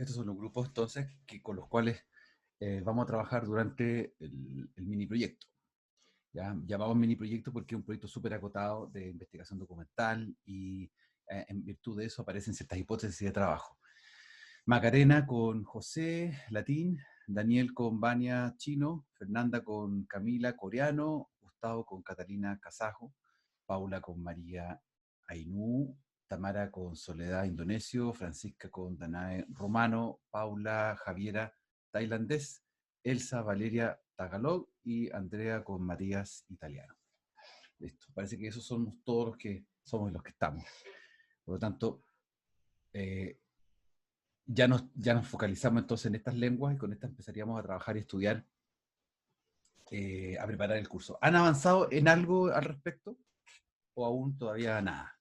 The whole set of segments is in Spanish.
Estos son los grupos entonces con los cuales vamos a trabajar durante el mini proyecto. ¿Ya? Llamamos mini proyecto porque es un proyecto súper acotado de investigación documental y en virtud de eso aparecen ciertas hipótesis de trabajo. Macarena con José, latín; Daniel con Vania, chino; Fernanda con Camila, coreano; Gustavo con Catalina, kazajo; Paula con María, ainú; Tamara con Soledad, indonesio; Francisca con Danae, romano; Paula, Javiera, tailandés; Elsa, Valeria, tagalog; y Andrea con Matías, italiano. Listo. Parece que esos somos todos los que somos los que estamos. Por lo tanto, ya nos focalizamos entonces en estas lenguas y con estas empezaríamos a trabajar y estudiar, a preparar el curso. ¿Han avanzado en algo al respecto o aún todavía nada?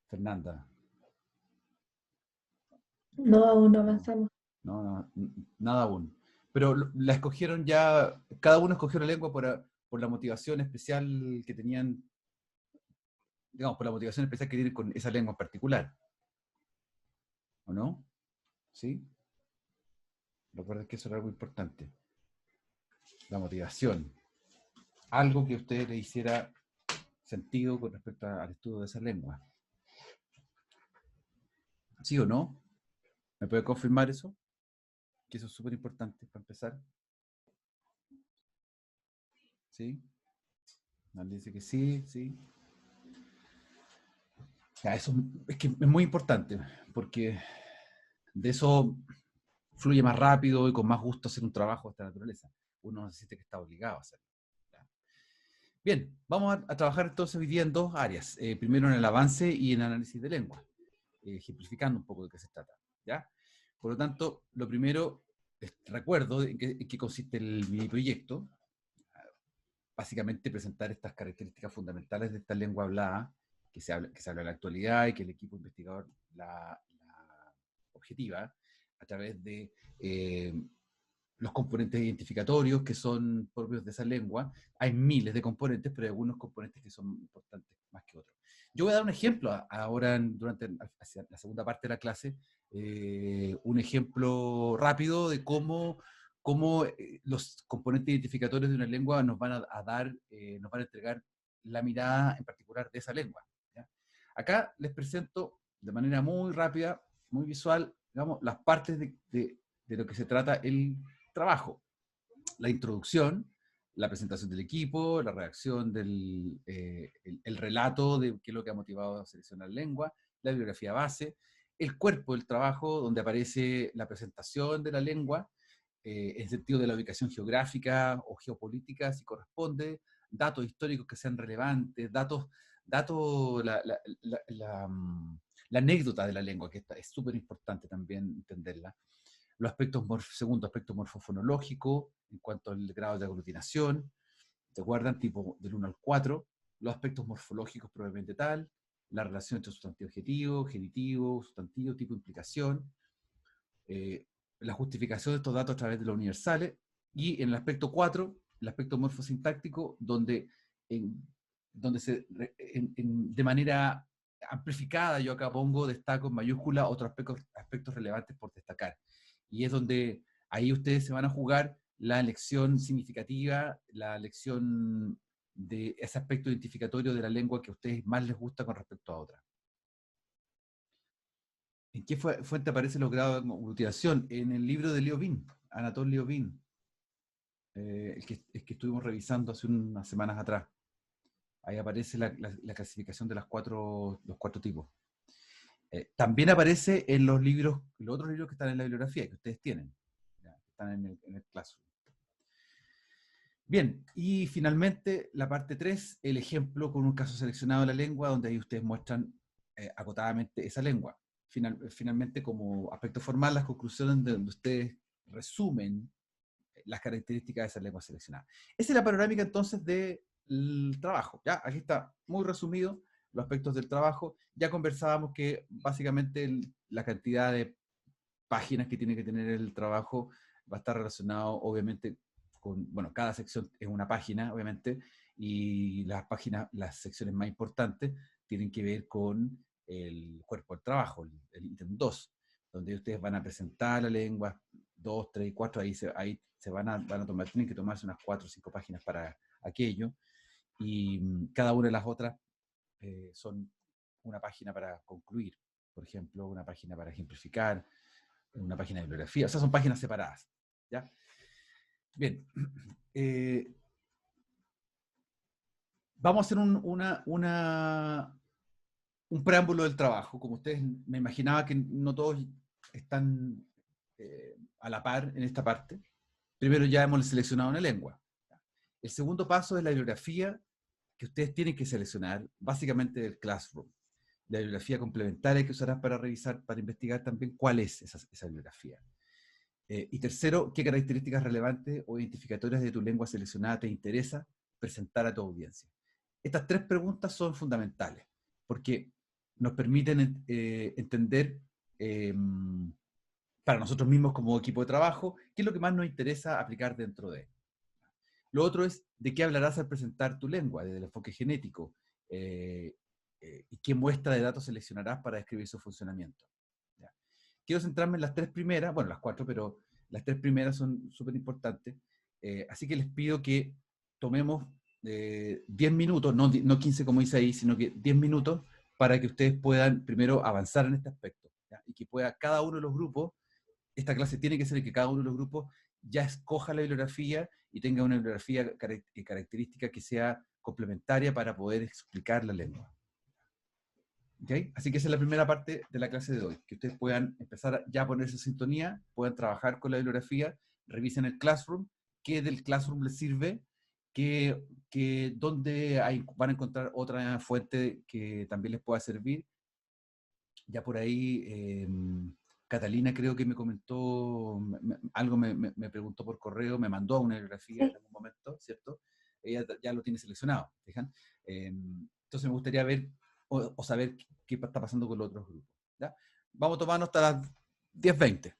Fernanda. No, aún no No, avanzamos. no, nada aún. Pero la escogieron ya, cada uno escogió la lengua por la motivación especial que tenían, digamos, por la motivación especial que tienen con esa lengua en particular. ¿O no? ¿Sí? Recuerden que eso era algo importante. La motivación. Algo que a ustedes le hiciera sentido con respecto al estudio de esa lengua. ¿Sí o no? ¿Me puede confirmar eso? Que eso es súper importante para empezar. ¿Sí? Nadie dice que sí, sí. Ya, eso es que es muy importante, porque de eso fluye más rápido y con más gusto hacer un trabajo de esta naturaleza. Uno no se siente que está obligado a hacerlo. ¿Ya? Bien, vamos a trabajar entonces hoy día en dos áreas. Primero en el avance y en el análisis de lengua, ejemplificando un poco de qué se trata. ¿Ya? Por lo tanto, lo primero, recuerdo en qué consiste el mini proyecto. Básicamente presentar estas características fundamentales de esta lengua hablada que se habla en la actualidad y que el equipo investigador la objetiva a través de los componentes identificatorios que son propios de esa lengua. Hay miles de componentes, pero hay algunos componentes que son importantes más que otros. Yo voy a dar un ejemplo ahora hacia la segunda parte de la clase, un ejemplo rápido de cómo los componentes identificatorios de una lengua nos van a dar, nos van a entregar la mirada en particular de esa lengua. ¿Ya? Acá les presento de manera muy rápida, muy visual, digamos, las partes de lo que se trata el trabajo. La introducción, la presentación del equipo, la redacción el relato de qué es lo que ha motivado a seleccionar lengua, la bibliografía base, el cuerpo del trabajo, donde aparece la presentación de la lengua, en sentido de la ubicación geográfica o geopolítica, si corresponde, datos históricos que sean relevantes, la anécdota de la lengua, que es súper importante también entenderla. Los aspectos, segundo aspecto morfofonológico, en cuanto al grado de aglutinación, ¿se acuerdan? Tipo del 1 al 4, los aspectos morfológicos propiamente tal, la relación entre sustantivo objetivo, genitivo, sustantivo, tipo de implicación, la justificación de estos datos a través de los universales, y en el aspecto 4, el aspecto morfosintáctico, donde de manera amplificada, yo acá destaco en mayúscula otros aspectos relevantes por destacar. Y es donde ahí ustedes se van a jugar la elección significativa, la elección de ese aspecto identificatorio de la lengua que a ustedes más les gusta con respecto a otra. ¿En qué fuente aparecen los grados de aglutinación? En el libro de Liobin, Anatole Liobin, el que estuvimos revisando hace unas semanas atrás. Ahí aparece la clasificación de los cuatro tipos. También aparece en los otros libros que están en la bibliografía, que ustedes tienen, ya, que están en el Classroom. Bien, y finalmente la parte 3, el ejemplo con un caso seleccionado de la lengua, donde ahí ustedes muestran acotadamente esa lengua. Finalmente, como aspecto formal, las conclusiones donde ustedes resumen las características de esa lengua seleccionada. Esa es la panorámica entonces del trabajo. ¿Ya? Aquí está muy resumido los aspectos del trabajo. Ya conversábamos que básicamente la cantidad de páginas que tiene que tener el trabajo va a estar relacionado obviamente con, bueno, cada sección es una página, obviamente, y las secciones más importantes tienen que ver con el cuerpo del trabajo, el ítem 2, donde ustedes van a presentar la lengua, 2, 3, 4, ahí se van a tomar, tienen que tomarse unas 4 o 5 páginas para aquello, y cada una de las otras son una página para concluir, por ejemplo, una página para ejemplificar, una página de bibliografía, o sea, son páginas separadas, ¿ya? Bien, vamos a hacer un preámbulo del trabajo. Como ustedes, me imaginaba que no todos están a la par en esta parte. Primero ya hemos seleccionado una lengua. El segundo paso es la bibliografía que ustedes tienen que seleccionar, básicamente del Classroom. La bibliografía complementaria que usarás para revisar, para investigar también cuál es esa bibliografía. Y tercero, qué características relevantes o identificatorias de tu lengua seleccionada te interesa presentar a tu audiencia. Estas tres preguntas son fundamentales, porque nos permiten entender para nosotros mismos como equipo de trabajo qué es lo que más nos interesa aplicar dentro de. Lo otro es de qué hablarás al presentar tu lengua, desde el enfoque genético, y qué muestra de datos seleccionarás para describir su funcionamiento. ¿Ya? Quiero centrarme en las tres primeras, bueno, las cuatro, pero las tres primeras son súper importantes, así que les pido que tomemos 10 minutos, no 15 como dice ahí, sino que 10 minutos para que ustedes puedan primero avanzar en este aspecto, ¿ya? Y que pueda cada uno de los grupos, esta clase tiene que ser que cada uno de los grupos ya escoja la bibliografía y tenga una bibliografía característica que sea complementaria para poder explicar la lengua. ¿Okay? Así que esa es la primera parte de la clase de hoy, que ustedes puedan empezar ya a ponerse en sintonía, puedan trabajar con la bibliografía, revisen el Classroom, qué del Classroom les sirve, dónde van a encontrar otra fuente que también les pueda servir. Ya por ahí, Catalina creo que me comentó, algo me preguntó por correo, me mandó una bibliografía en algún momento, ¿cierto? Ella ya lo tiene seleccionado, ¿fijan? Entonces me gustaría ver o saber qué está pasando con los otros grupos. ¿Ya? Vamos a tomarnos hasta las 10:20.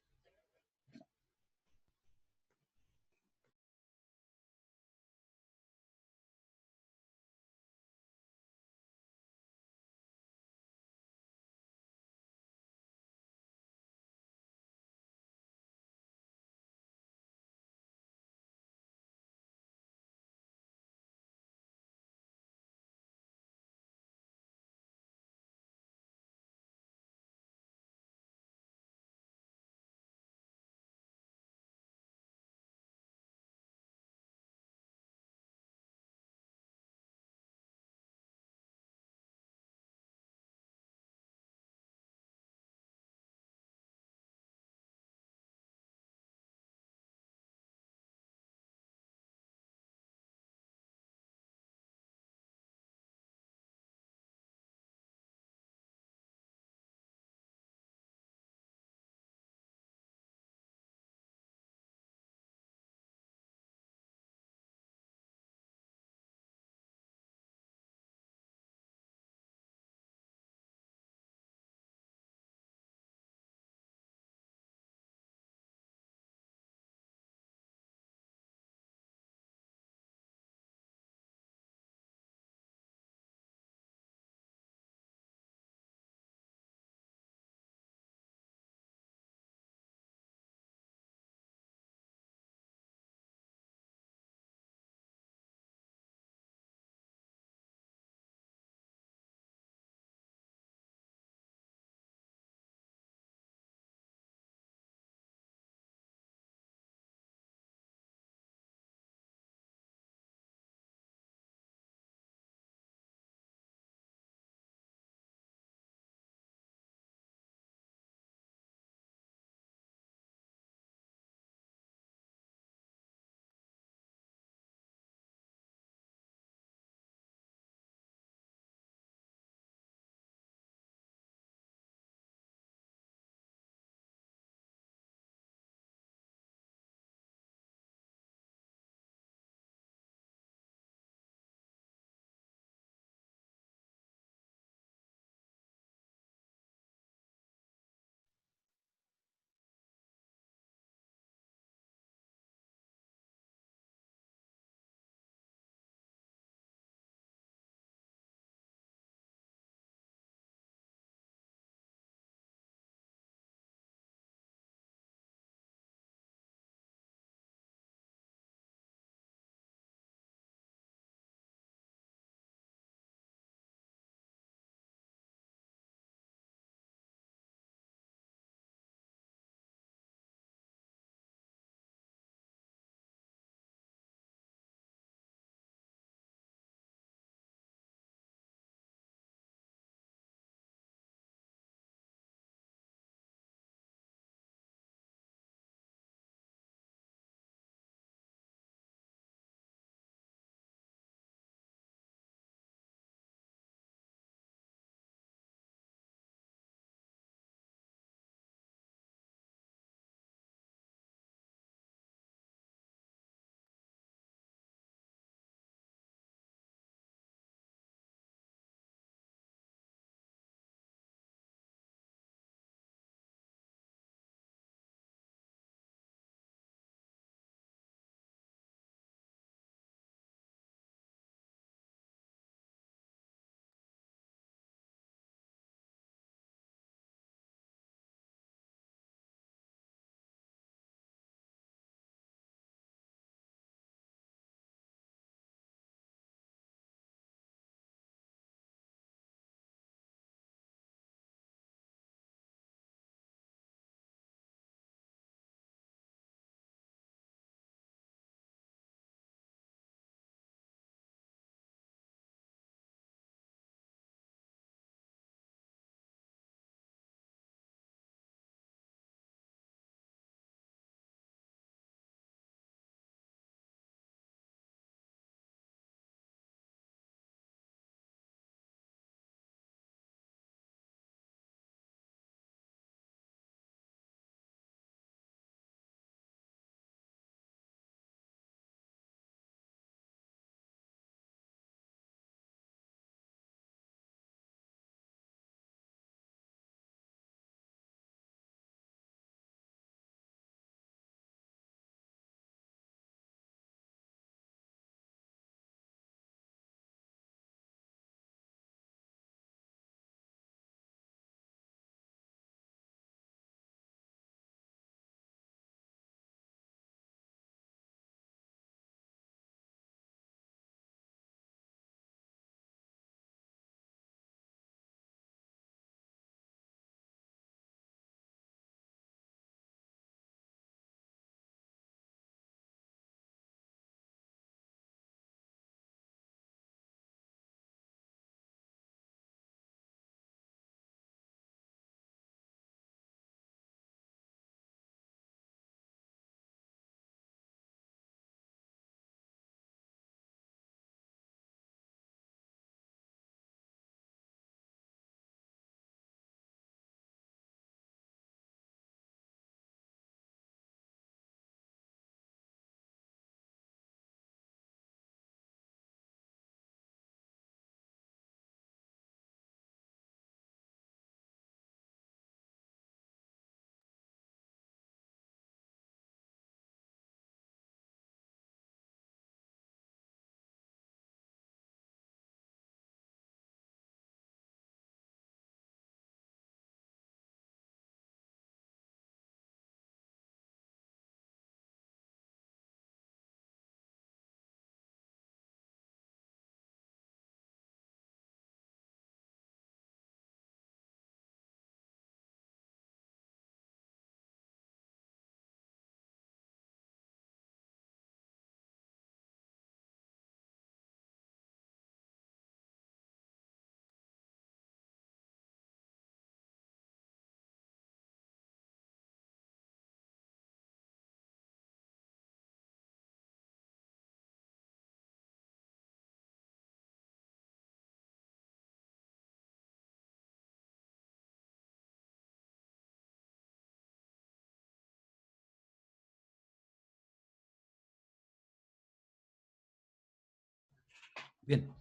Bien,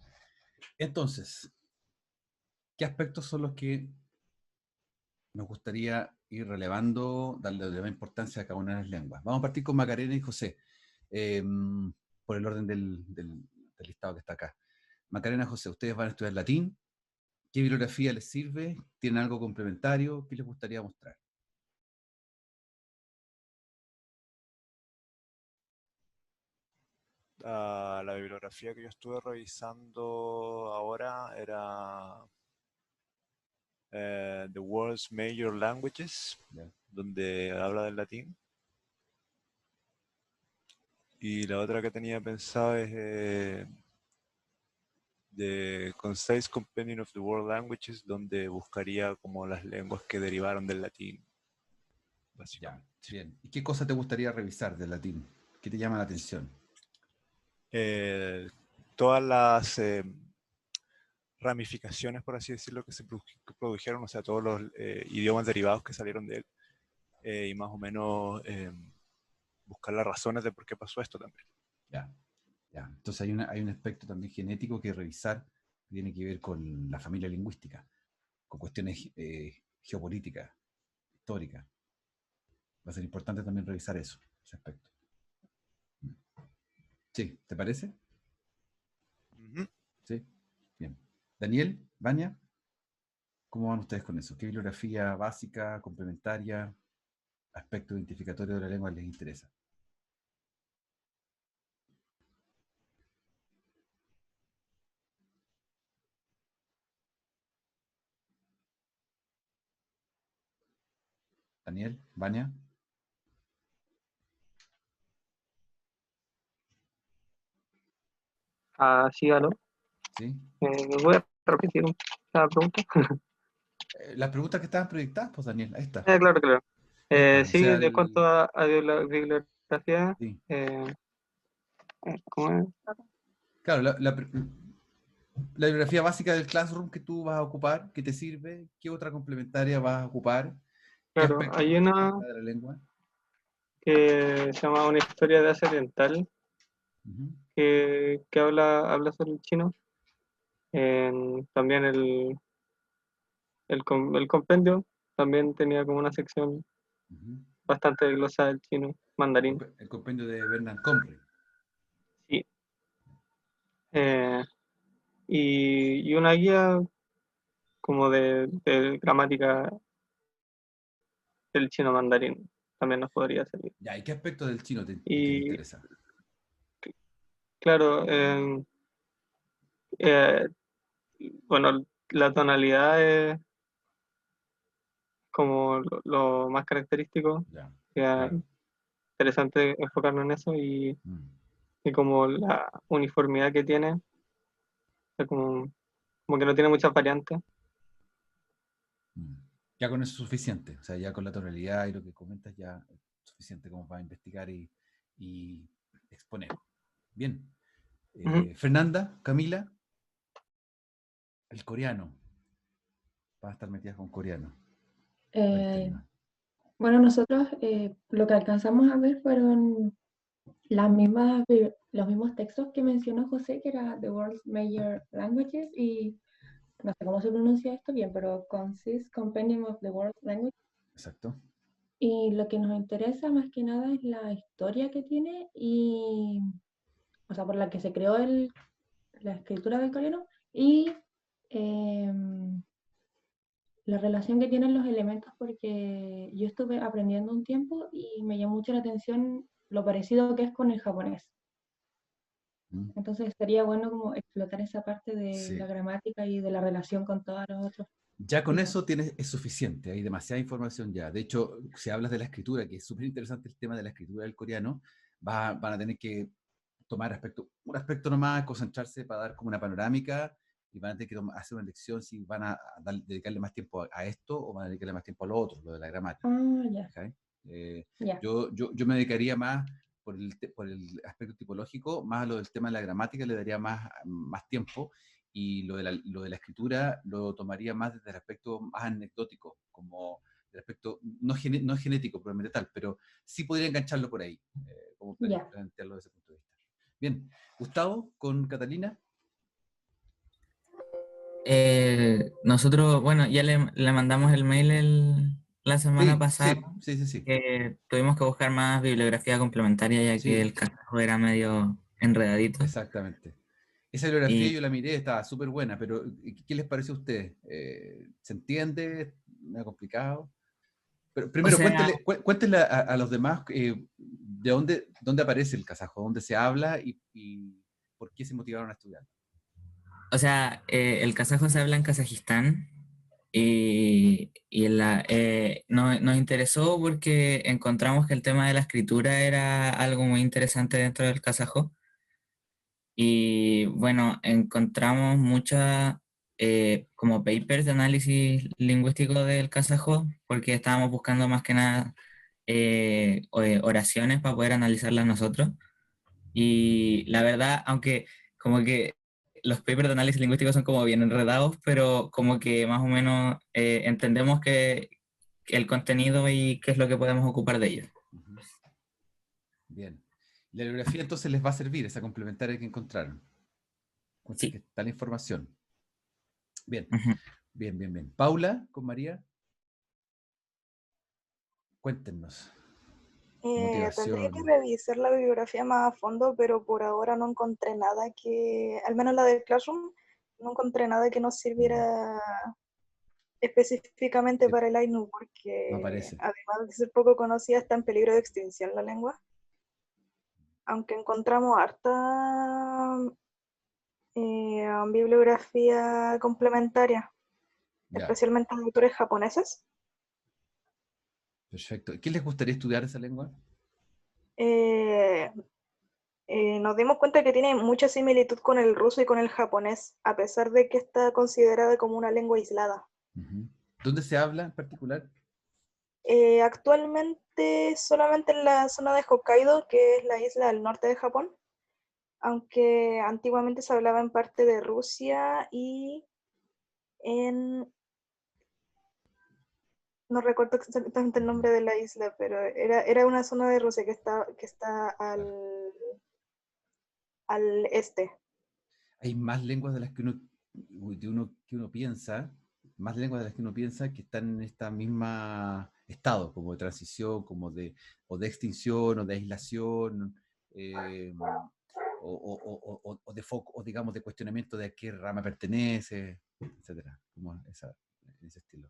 entonces, ¿qué aspectos son los que nos gustaría ir relevando, darle más importancia a cada una de las lenguas? Vamos a partir con Macarena y José, eh, por el orden del listado que está acá. Macarena y José, ustedes van a estudiar latín. ¿Qué bibliografía les sirve? ¿Tienen algo complementario? ¿Qué les gustaría mostrar? La bibliografía que yo estuve revisando ahora era The World's Major Languages, ¿Ya? donde habla del latín. Y la otra que tenía pensado es The Concise Compendium of the World Languages, donde buscaría como las lenguas que derivaron del latín, Ya, básicamente. bien. ¿Y qué cosa te gustaría revisar del latín? ¿Qué te llama la atención? Eh, Todas las ramificaciones, por así decirlo, que produjeron, o sea, todos los idiomas derivados que salieron de él, y más o menos buscar las razones de por qué pasó esto también. Ya, ya. Entonces hay un aspecto también genético que revisar, que tiene que ver con la familia lingüística, con cuestiones geopolíticas, históricas. Va a ser importante también revisar eso, ese aspecto. Sí, ¿te parece? Ujú. Sí, bien. Daniel, Vania, ¿cómo van ustedes con eso? ¿Qué bibliografía básica, complementaria, aspecto identificatorio de la lengua les interesa? Daniel, Vania, Ah, sí, aló. ¿sí? ¿Me voy a repetir la pregunta? Las preguntas que estaban proyectadas, pues Daniel, ahí está. Claro, claro. Ahí está. O Sí, sea, de cuanto a la bibliografía, sí. ¿cómo es? Claro, la bibliografía básica del Classroom que tú vas a ocupar, que te sirve, ¿qué otra complementaria vas a ocupar? ¿Qué Claro, aspectos hay te una interesa de la lengua? que se llama Una historia de Asia Oriental, Ujú, que habla sobre el chino. También el compendio también tenía como una sección ujú. bastante glosada del chino, mandarín. El compendio de Bernard Comrie. Sí. Eh, y una guía como de gramática del chino mandarín también nos podría servir. Ya, ¿y qué aspecto del chino te Y interesa? claro, eh, bueno, la tonalidad es como lo más característico, Ya, que es claro. interesante enfocarnos en eso Mm, y como la uniformidad que tiene, es como que no tiene muchas variantes. mm. Ya con eso es suficiente. O sea, ya con la tonalidad y lo que comentas ya es suficiente como para investigar y exponer. Bien. Ujú. Fernanda, Camila, el coreano. Van a estar metidas con coreano. Eh, Cuéntenme. bueno, nosotros lo que alcanzamos a ver fueron los mismos textos que mencionó José, que era The World's Major Languages, y no sé cómo se pronuncia esto bien, pero Concise Compendium of the World's Languages. Exacto. Y lo que nos interesa más que nada es la historia que tiene y, o sea, por la que se creó la escritura del coreano y em, la relación que tienen los elementos, porque yo estuve aprendiendo un tiempo y me llamó mucho la atención lo parecido que es con el japonés. Mm. Entonces sería bueno como explotar esa parte de la Sí. gramática y de la relación con todos los otros Ya con idiomas. eso tienes, es suficiente, hay demasiada información ya. De hecho, si hablas de la escritura, que es súper interesante el tema de la escritura del coreano, van a tener que tomar un aspecto nomás, concentrarse para dar como una panorámica y van a tener que hacer una elección si van a dedicarle más tiempo a esto o van a dedicarle más tiempo a lo otro, lo de la gramática. Ah, ya, ¿Ok? ya. Yo me dedicaría más por el aspecto tipológico, más a lo del tema de la gramática, le daría más tiempo y lo de la escritura lo tomaría más desde el aspecto más anecdótico, como el aspecto no genético probablemente tal, pero sí podría engancharlo por ahí, como Ya. plantearlo desde ese punto de vista. Bien, Gustavo con Catalina. Nosotros, bueno, ya le mandamos el mail la semana Sí, pasada. sí. Tuvimos que buscar más bibliografía complementaria ya que Sí, el caso era medio enredadito. exactamente. Esa bibliografía Y, yo la miré, estaba súper buena, pero ¿qué les parece a ustedes? ¿Se entiende? ¿Me ha complicado? Pero o primero, sea, cuéntenle a los demás de dónde aparece el kazajo, dónde se habla y por qué se motivaron a estudiar. el kazajo se habla en Kazajistán nos interesó porque encontramos que el tema de la escritura era algo muy interesante dentro del kazajo. Y bueno, encontramos muchas como papers de análisis lingüístico del kazajo, porque estábamos buscando más que nada oraciones para poder analizarlas nosotros. Y la verdad, aunque como que los papers de análisis lingüístico son como bien enredados, pero como que más o menos entendemos que el contenido y qué es lo que podemos ocupar de ellos. Ujú. Bien. La bibliografía entonces les va a servir, esa complementaria que encontraron. Cuenta que Sí. está la información. Bien, Ujú. bien. Paula, con María, cuéntenos. Tendría que Motivación. revisar la bibliografía más a fondo, pero por ahora no encontré nada al menos la del Classroom, no encontré nada que nos sirviera específicamente Sí, para el Ainu, no porque aparece. además de ser poco conocida, está en peligro de extinción la lengua. Aunque encontramos harta bibliografía complementaria, Ya, especialmente de autores japoneses. perfecto. ¿Qué les gustaría estudiar esa lengua? Eh, Nos dimos cuenta que tiene mucha similitud con el ruso y con el japonés, a pesar de que está considerada como una lengua aislada. Ujú. ¿Dónde se habla en particular? Actualmente solamente en la zona de Hokkaido, que es la isla al norte de Japón, aunque antiguamente se hablaba en parte de Rusia y en... No recuerdo exactamente el nombre de la isla, pero era una zona de Rusia que está Claro. al este. Hay más lenguas de las que uno piensa, más lenguas de las que uno piensa que están en esta misma estado, como de transición, o de extinción, o de aislación, o de foco, o digamos de cuestionamiento de a qué rama pertenece, etcétera, en ese estilo.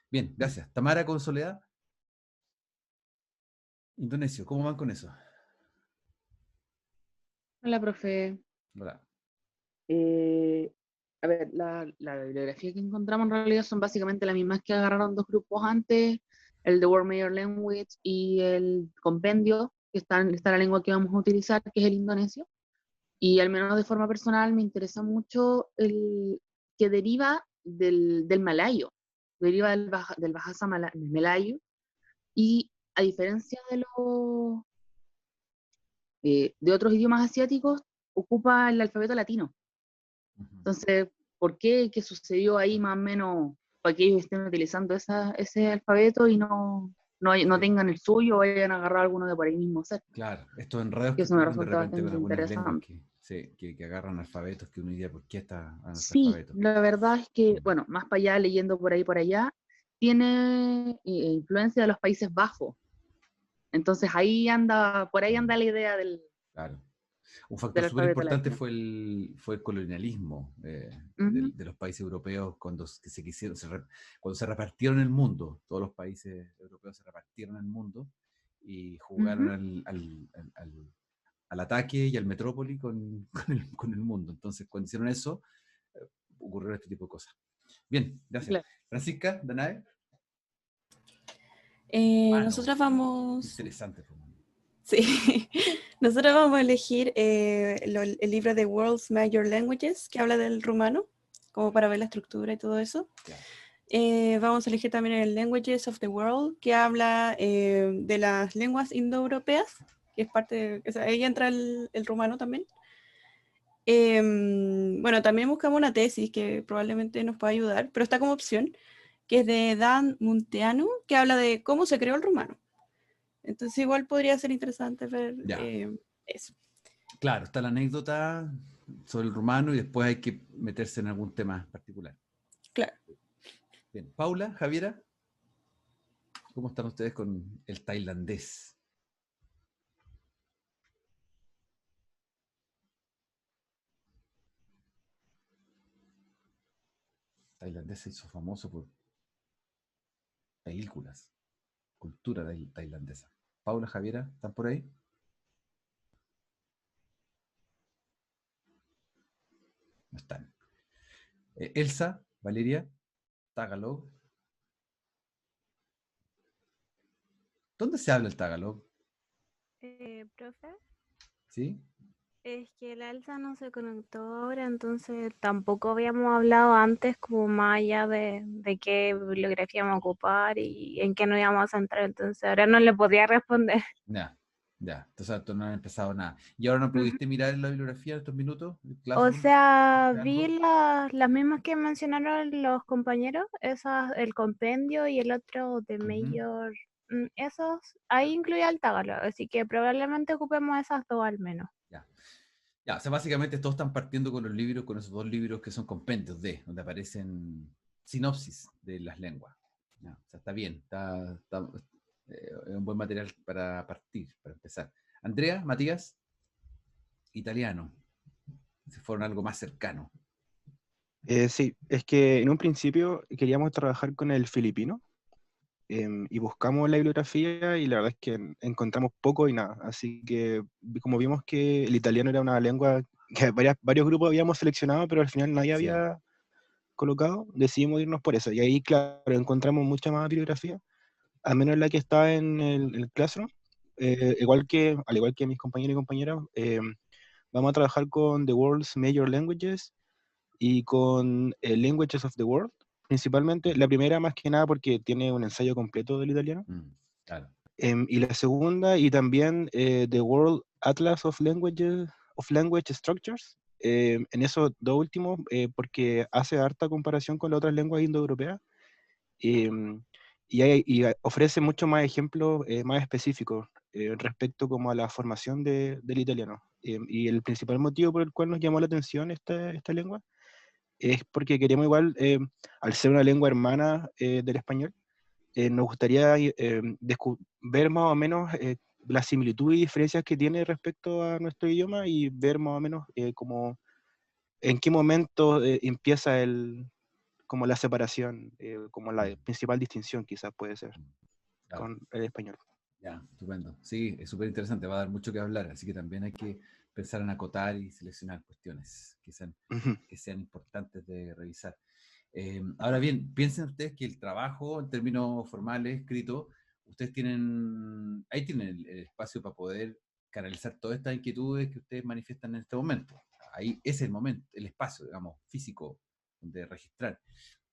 Bien, gracias. Tamara con Soledad. Indonesio, ¿cómo van con eso? Hola, profe. Hola. A ver, la bibliografía que encontramos en realidad son básicamente las mismas que agarraron dos grupos antes, el de World Major Language y el compendio, que está la lengua que vamos a utilizar, que es el indonesio. Y al menos de forma personal me interesa mucho el que deriva del malayo, deriva del Bahasa Melayu, y a diferencia de otros idiomas asiáticos, ocupa el alfabeto latino. Ujú. Entonces, ¿por qué? ¿Qué sucedió ahí más o menos para que ellos estén utilizando ese alfabeto y no Sí. tengan el suyo o vayan a agarrar alguno de por ahí mismo cerca? Claro, estos enredos Que que eso me ocurren de resulta repente con bastante algunas lenguas interesante. que agarran alfabetos que uno diría, ¿por qué está Sí, analfabeto? la verdad es que, bueno, más para allá, leyendo por ahí por allá, tiene influencia de los Países Bajos. Entonces por ahí anda la idea del Claro. Un factor súper alfabeto importante latino. fue el colonialismo Ujú, de los países europeos cuando cuando se repartieron el mundo. Todos los países europeos se repartieron el mundo y jugaron ujú, al ataque y al metrópoli con el mundo. Entonces, cuando hicieron eso, ocurrió este tipo de cosas. Bien, gracias. claro. Francisca, Danae. Nosotros Qué vamos, interesante. sí, nosotros vamos a elegir el libro de World's Major Languages, que habla del rumano, como para ver la estructura y todo eso. Ya. Vamos a elegir también el Languages of the World, que habla de las lenguas indoeuropeas, que es o sea, ahí entra el rumano también. Bueno, también buscamos una tesis que probablemente nos pueda ayudar, pero está como opción, que es de Dan Munteanu, que habla de cómo se creó el rumano. Entonces igual podría ser interesante ver Ya. eso. Claro, está la anécdota sobre el rumano y después hay que meterse en algún tema particular. Claro. Bien, Paula, Javiera, ¿cómo están ustedes con el tailandés? Tailandés se hizo famoso por películas, cultura tailandesa. Paula, Javiera, ¿están por ahí? No están. Elsa, Valeria, Tagalog. ¿Dónde se habla el Tagalog? Profe, ¿Sí? es que la Elsa no se conectó ahora, entonces tampoco habíamos hablado antes como más allá de qué bibliografía vamos a ocupar y en qué nos íbamos a centrar, entonces ahora no le podía responder. Ya. Entonces tú no has empezado nada. ¿Y ahora no pudiste mirar la bibliografía en estos minutos? O Classroom, sea, ¿viste vi algo? las mismas que mencionaron los compañeros, esas, el compendio y el otro de Ujú. Mayor, esos, ahí incluía el Tagalog, así que probablemente ocupemos esas dos al menos. Ya, o sea, básicamente todos están partiendo con los libros, con esos dos libros que son compendios donde aparecen sinopsis de las lenguas. Ya, o sea, está bien, es un buen material para partir, para empezar. Andrea, Matías, italiano, si fueron algo más cercano. Sí, es que en un principio queríamos trabajar con el filipino y buscamos la bibliografía y la verdad es que encontramos poco y nada. Así que como vimos que el italiano era una lengua que varios grupos habíamos seleccionado, pero al final nadie Sí. había colocado, decidimos irnos por eso. Y ahí, claro, encontramos mucha más bibliografía, al menos la que está en el Classroom. Al igual que mis compañeros y compañeras, vamos a trabajar con The World's Major Languages y con Languages of the World, principalmente. La primera más que nada porque tiene un ensayo completo del italiano. Claro. Y la segunda, y también The World Atlas of Language Structures, en esos dos últimos, porque hace harta comparación con las otras lenguas indoeuropeas, y ofrece mucho más ejemplos más específicos respecto como a la formación del italiano. Y el principal motivo por el cual nos llamó la atención esta lengua es porque queremos igual, al ser una lengua hermana del español, nos gustaría ver más o menos las similitudes y diferencias que tiene respecto a nuestro idioma y ver más o menos como en qué momento empieza como la separación, como la principal distinción quizás puede ser Claro. con el español. Ya, estupendo. Sí, es súper interesante, va a dar mucho que hablar, así que también hay que pensar en acotar y seleccionar cuestiones que sean importantes de revisar. Ahora bien, piensen ustedes que el trabajo en términos formales, escrito, ustedes tienen el espacio para poder canalizar todas estas inquietudes que ustedes manifiestan en este momento. Ahí es el momento, el espacio, digamos, físico de registrar.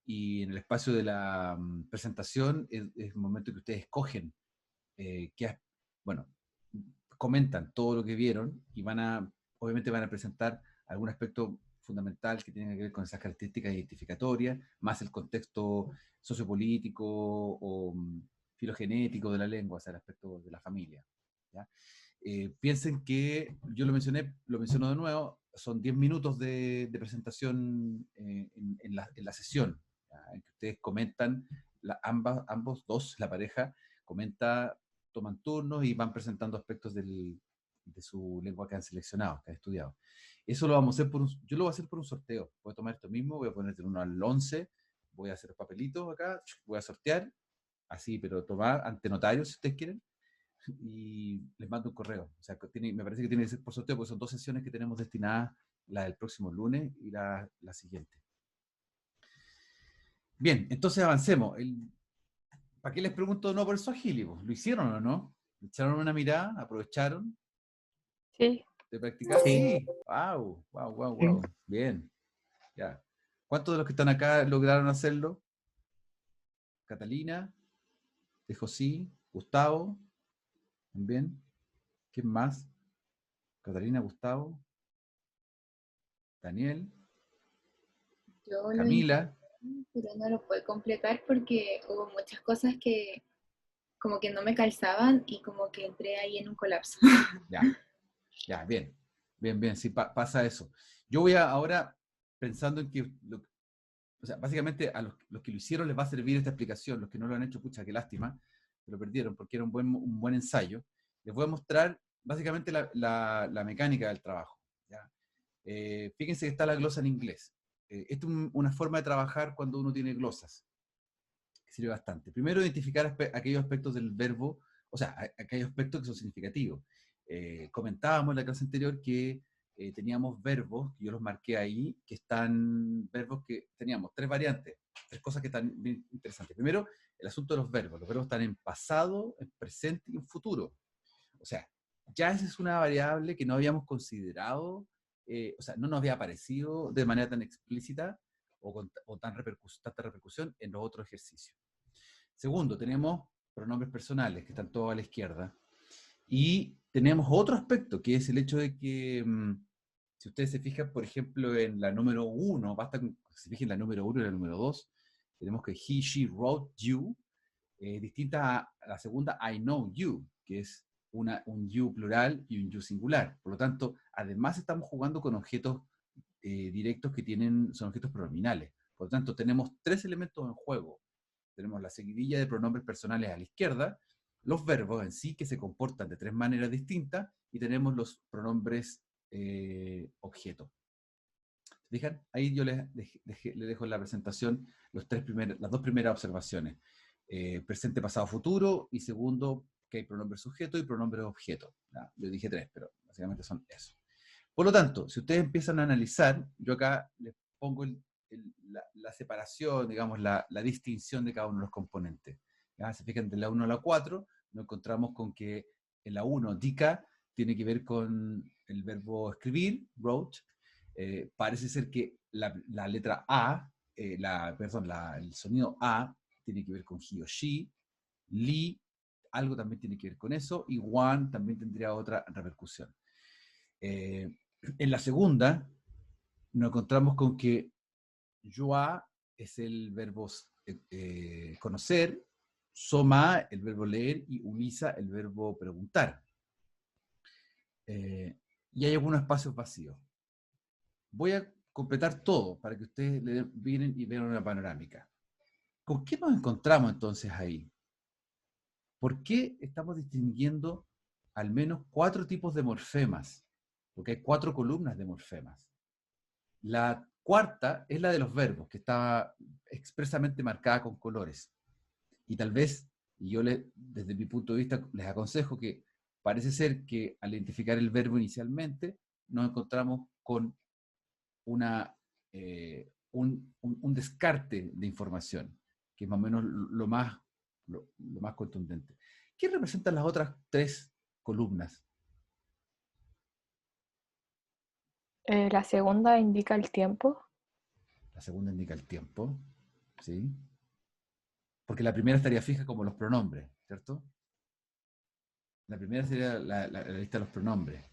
Y en el espacio de la presentación es el momento que ustedes escogen, bueno, comentan todo lo que vieron y obviamente van a presentar algún aspecto fundamental que tiene que ver con esas características identificatorias, más el contexto sociopolítico o filogenético de la lengua, o sea, el aspecto de la familia. ¿Ya? Piensen que, yo lo menciono de nuevo, son 10 minutos de presentación en la sesión, ¿ya? En que ustedes comentan, ambos dos, la pareja, toman turnos y van presentando aspectos de su lengua que han seleccionado, que han estudiado. Eso lo vamos a hacer yo lo voy a hacer por un sorteo. Voy a tomar esto mismo, voy a poner del 1 al 11, voy a hacer los papelitos acá, voy a sortear, así, pero tomar ante notario si ustedes quieren, y les mando un correo. O sea, me parece que tiene que ser por sorteo, porque son 2 sesiones que tenemos destinadas, la del próximo lunes y la siguiente. Bien, entonces avancemos. ¿Para qué les pregunto no por el Swahili? ¿Lo hicieron o no? ¿Le echaron una mirada? ¿Aprovecharon? Sí. ¿De practicar? Sí. Wow. Bien. Ya. ¿Cuántos de los que están acá lograron hacerlo? Catalina, de José, Gustavo, también. ¿Quién más? Catalina, Gustavo, Daniel, Yo Camila. pero no lo pude completar porque hubo muchas cosas que como que no me calzaban y como que entré ahí en un colapso. Ya, bien, sí, pasa eso. Yo voy ahora pensando en que o sea, básicamente a los que lo hicieron les va a servir esta explicación, los que no lo han hecho, pucha, qué lástima, que lo perdieron porque era un buen ensayo. Les voy a mostrar básicamente la mecánica del trabajo, ¿ya? Fíjense que está la glosa en inglés. Esto es una forma de trabajar cuando uno tiene glosas, que sirve bastante. Primero, identificar aquellos aspectos del verbo, o sea, aquellos aspectos que son significativos. Comentábamos en la clase anterior que teníamos verbos, que yo los marqué ahí, verbos que teníamos 3 variantes, 3 cosas que están bien interesantes. Primero, el asunto de los verbos. Los verbos están en pasado, en presente y en futuro. O sea, ya esa es una variable que no habíamos considerado, o sea, no nos había aparecido de manera tan explícita o tanta repercusión en los otros ejercicios. Segundo, tenemos pronombres personales, que están todos a la izquierda. Y tenemos otro aspecto, que es el hecho de que, si ustedes se fijan, por ejemplo, en la número 1, basta con que se fijen en la número 1 y la número 2, tenemos que he, she, wrote, you, distinta a la segunda, I know you, que es un you plural y un you singular. Por lo tanto, además estamos jugando con objetos directos que son objetos pronominales. Por lo tanto, tenemos 3 elementos en juego. Tenemos la seguidilla de pronombres personales a la izquierda, los verbos en sí que se comportan de 3 maneras distintas, y tenemos los pronombres objeto. ¿Se fijan? Ahí yo les dejo en la presentación las 2 primeras observaciones. Presente, pasado, futuro, y segundo, que hay pronombre sujeto y pronombre objeto. Yo dije 3, pero básicamente son eso. Por lo tanto, si ustedes empiezan a analizar, yo acá les pongo la separación, digamos, la distinción de cada uno de los componentes. ¿Ya? Se fijan, de la 1 a la 4, nos encontramos con que en la 1, dica, tiene que ver con el verbo escribir, wrote. Parece ser que la letra A, el sonido A, tiene que ver con he o she. Li, algo también tiene que ver con eso, y one también tendría otra repercusión. En la segunda, nos encontramos con que joa es el verbo conocer, soma el verbo leer, y ulisa el verbo preguntar. Y hay algunos espacios vacíos. Voy a completar todo para que ustedes vienen y vean una panorámica. ¿Con qué nos encontramos entonces ahí? ¿Por qué estamos distinguiendo al menos 4 tipos de morfemas? Porque hay 4 columnas de morfemas. La cuarta es la de los verbos, que está expresamente marcada con colores. Y tal vez, y yo desde mi punto de vista les aconsejo que parece ser que al identificar el verbo inicialmente, nos encontramos con un descarte de información, que es más o menos lo más contundente. ¿Qué representan las otras 3 columnas? La segunda indica el tiempo. La segunda indica el tiempo, ¿sí? Porque la primera estaría fija como los pronombres, ¿cierto? La primera sería la lista de los pronombres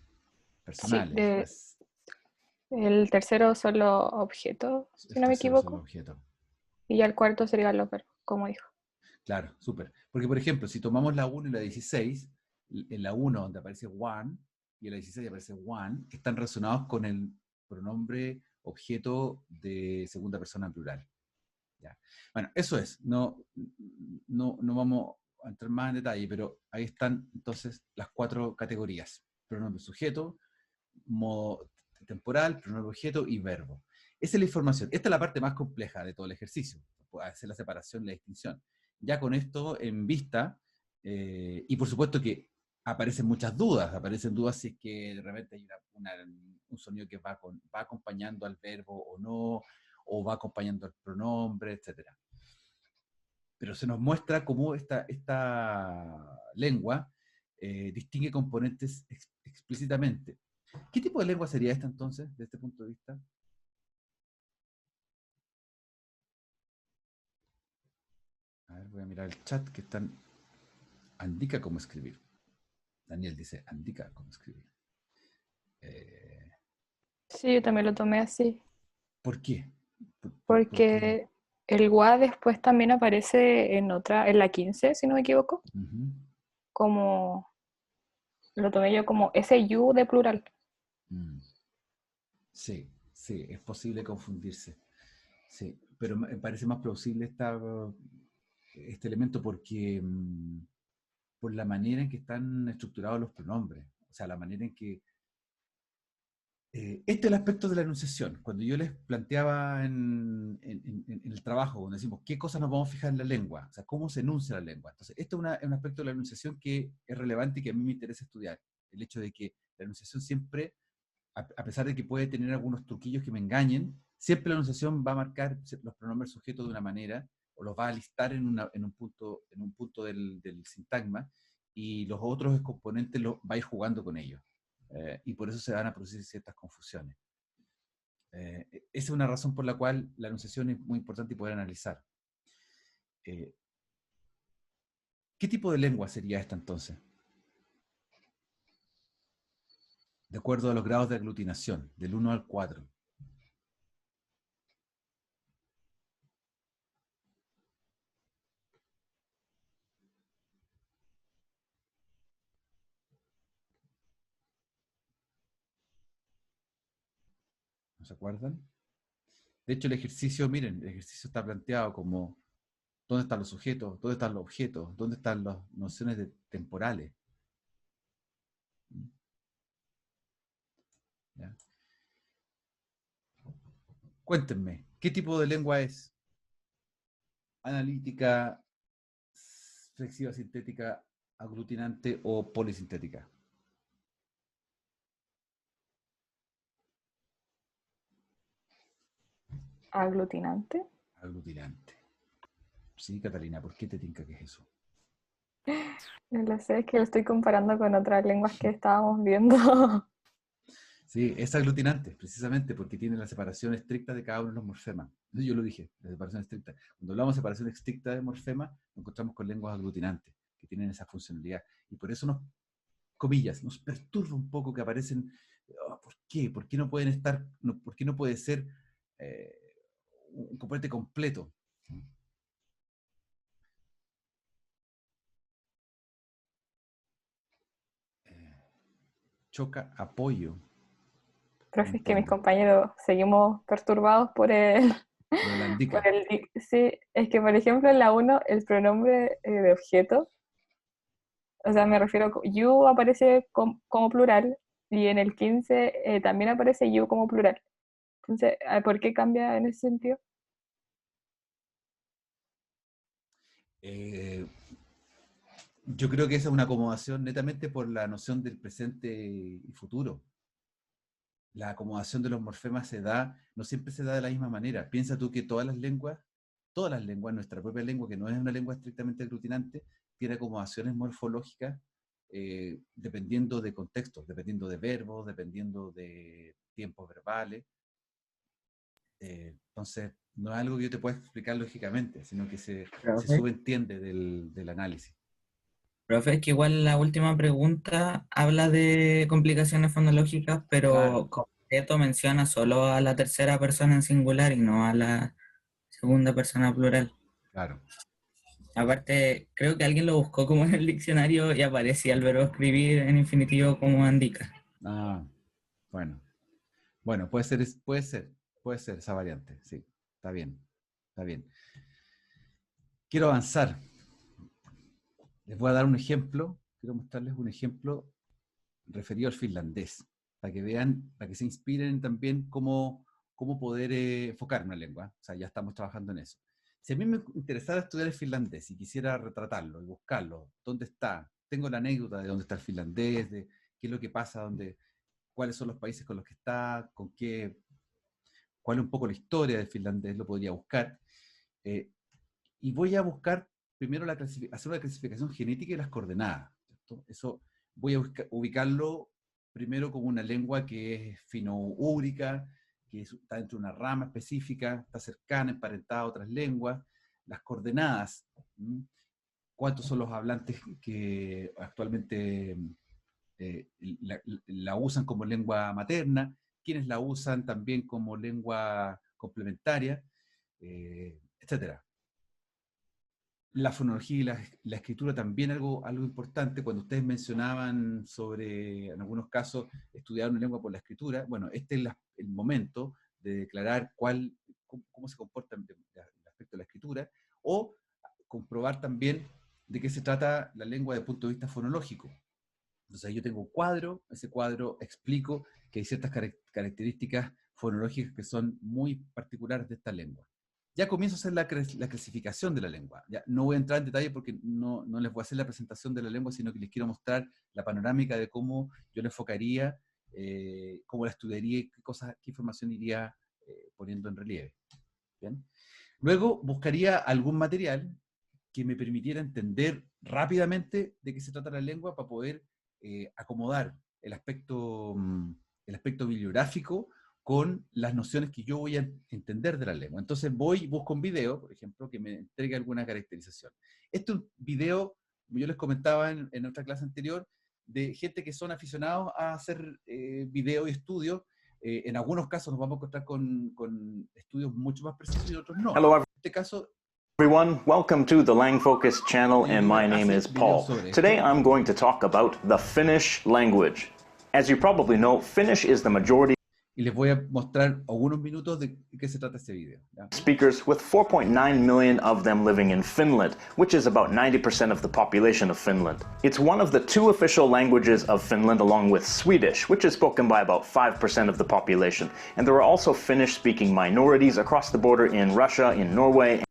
personales. Sí, el tercero son los objetos, si no me equivoco. Y ya el cuarto sería los verbos, como dijo. Claro, súper. Porque, por ejemplo, si tomamos la 1 y la 16, en la 1 donde aparece one, y en la 16 aparece one, están relacionados con el pronombre objeto de segunda persona en plural. ¿Ya? Bueno, eso es. No vamos a entrar más en detalle, pero ahí están entonces las 4 categorías. Pronombre sujeto, modo temporal, pronombre objeto y verbo. Esa es la información. Esta es la parte más compleja de todo el ejercicio, hacer la separación, la distinción. Ya con esto en vista, y por supuesto que aparecen muchas dudas, si es que de repente hay un sonido que va acompañando al verbo o no, o va acompañando al pronombre, etc. Pero se nos muestra cómo esta lengua distingue componentes explícitamente. ¿Qué tipo de lengua sería esta entonces, desde este punto de vista? A ver, voy a mirar el chat que indica cómo escribir. Daniel dice, indica cómo escribir. Sí, yo también lo tomé así. ¿Por qué? Porque el gua después también aparece en la 15, si no me equivoco. Como, lo tomé yo como ese you de plural. Sí, es posible confundirse. Sí, pero me parece más plausible este elemento porque por la manera en que están estructurados los pronombres, o sea, la manera en que... este es el aspecto de la enunciación. Cuando yo les planteaba en el trabajo, donde decimos qué cosas nos vamos a fijar en la lengua, o sea, cómo se enuncia la lengua. Entonces, esto es un aspecto de la enunciación que es relevante y que a mí me interesa estudiar. El hecho de que la enunciación siempre, a pesar de que puede tener algunos truquillos que me engañen, siempre la enunciación va a marcar los pronombres sujetos de una manera, o los va a listar en un punto del sintagma, y los otros componentes va a ir jugando con ellos. Y por eso se van a producir ciertas confusiones. Esa es una razón por la cual la enunciación es muy importante y poder analizar. ¿Qué tipo de lengua sería esta entonces? De acuerdo a los grados de aglutinación, del 1 al 4. ¿No se acuerdan? De hecho, el ejercicio, miren, el ejercicio está planteado como ¿dónde están los sujetos? ¿Dónde están los objetos? ¿Dónde están las nociones temporales? ¿Ya? Cuéntenme, ¿qué tipo de lengua es? ¿Analítica, flexiva, sintética, aglutinante o polisintética? ¿Aglutinante? Aglutinante. Sí, Catalina, ¿por qué te tinca que es eso? No lo sé, es que lo estoy comparando con otras lenguas que estábamos viendo. Sí, es aglutinante, precisamente porque tiene la separación estricta de cada uno de los morfemas. Yo lo dije, la separación estricta. Cuando hablamos de separación estricta de morfemas, nos encontramos con lenguas aglutinantes, que tienen esa funcionalidad. Y por eso nos perturba un poco que aparecen. ¿Por qué? ¿Por qué no pueden estar, por qué no puede ser un componente completo? Choca, apoyo. Profe, es que mis compañeros seguimos perturbados por el... Sí, es que por ejemplo en la 1 el pronombre de objeto, o sea, me refiero, you aparece como plural, y en el 15 también aparece you como plural. Entonces, ¿por qué cambia en ese sentido? Yo creo que esa es una acomodación netamente por la noción del presente y futuro. La acomodación de los morfemas no siempre se da de la misma manera. Piensa tú que todas las lenguas, nuestra propia lengua, que no es una lengua estrictamente aglutinante, tiene acomodaciones morfológicas dependiendo de contextos, dependiendo de verbos, dependiendo de tiempos verbales. Entonces, no es algo que yo te pueda explicar lógicamente, sino que se subentiende del análisis. Profe, es que igual la última pregunta habla de complicaciones fonológicas, pero claro, completo menciona solo a la tercera persona en singular y no a la segunda persona plural. Claro. Aparte, creo que alguien lo buscó como en el diccionario y aparecía el verbo escribir en infinitivo como indica. Ah, bueno. Bueno, puede ser esa variante, sí, está bien. Quiero avanzar. Les voy a dar un ejemplo, quiero mostrarles un ejemplo referido al finlandés, para que vean, para que se inspiren también cómo poder enfocar una lengua. O sea, ya estamos trabajando en eso. Si a mí me interesara estudiar el finlandés y quisiera retratarlo y buscarlo, ¿dónde está? Tengo la anécdota de dónde está el finlandés, de qué es lo que pasa, cuáles son los países con los que está, cuál es un poco la historia del finlandés, lo podría buscar. Y voy a buscar primero hacer una clasificación genética de las coordenadas, ¿cierto? Eso voy a ubicarlo primero como una lengua que es fino-úrica, que está dentro de una rama específica, está cercana, emparentada a otras lenguas. Las coordenadas, cuántos son los hablantes que actualmente la usan como lengua materna, quiénes la usan también como lengua complementaria, etcétera. La fonología y la escritura también algo importante. Cuando ustedes mencionaban sobre, en algunos casos, estudiar una lengua por la escritura, bueno, este es el momento de declarar cómo se comportan de de la escritura, o comprobar también de qué se trata la lengua desde el punto de vista fonológico. Entonces yo tengo un cuadro, ese cuadro explico que hay ciertas características fonológicas que son muy particulares de esta lengua. Ya comienzo a hacer la clasificación de la lengua. Ya no voy a entrar en detalle porque no les voy a hacer la presentación de la lengua, sino que les quiero mostrar la panorámica de cómo yo la enfocaría, cómo la estudiaría, qué información iría poniendo en relieve. ¿Bien? Luego buscaría algún material que me permitiera entender rápidamente de qué se trata la lengua para poder acomodar el aspecto bibliográfico con las nociones que yo voy a entender de la lengua. Entonces busco un video, por ejemplo, que me entregue alguna caracterización. Este es un video, como yo les comentaba en otra clase anterior, de gente que son aficionados a hacer video y estudios. En algunos casos nos vamos a encontrar con estudios mucho más precisos y otros no. Hello, En este caso, everyone. Welcome to the LangFocus channel, and my name is Paul. Today I'm going to talk about the Finnish language. As you probably know, Finnish is the majority y les voy a mostrar algunos minutos de qué se trata este video. ¿Ya? Speakers, with 4.9 million of them living in Finland, which is about 90% of the population of Finland. It's one of the 2 official languages of Finland, along with Swedish, which is spoken by about 5% of the population. And there are also Finnish-speaking minorities across the border in Russia, in Norway,